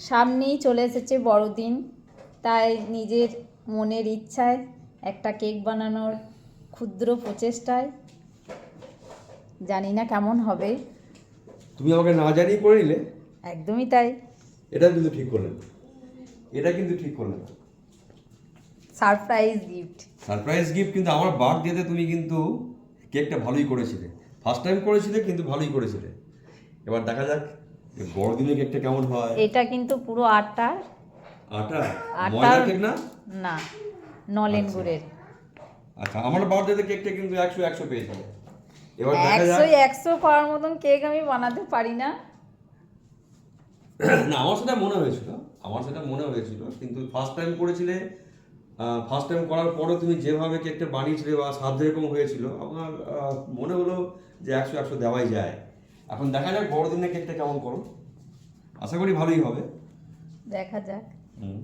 সামনেই চলে এসেছে বড়দিন, তাই নিজের মনের ইচ্ছায় একটা কেক বানানোর ক্ষুদ্র প্রচেষ্টায়, জানি না কেমন হবে। তুমি আমাকে না জানিয়ে করে নিলে। একদমই তাই। এটা কিন্তু ঠিক করলে না, এটা কিন্তু ঠিক করলে না। Surprise gift. সারপ্রাইজ গিফট, কিন্তু আমার বার্থডেতে তুমি কিন্তু কেকটা ভালোই করেছিলে। ফার্স্ট টাইম করেছিলে কিন্তু ভালোই করেছিলে। এবার দেখা যাক বড়দিনে কেকটা কেমন হয়। এটা কিন্তু পুরো আটা ময়দার কেক না? না, নলেন আচ্ছা। গুড়ের। আচ্ছা, আমার বার্থডেতে কেকটা কিন্তু 100 পেয়েছিল। এবার দেখা 100 যাক। 100 করার মতন কেক আমি বানাতে পারি না। না, আমার সেটা মনে হয়েছিল, কিন্তু ফার্স্ট টাইম করেছিলে। ফার্স্ট টাইম করার পরে তুমি যেভাবে কেকটা বানিয়েছিলে বা স্বাদ যেরকম হয়েছিল, আমার মনে হলো যে 100 দেওয়াই যায়। এখন দেখা যাক বড়দিনে কেকটা কেমন করো। আশা করি ভালোই হবে। দেখা যাক। হুম।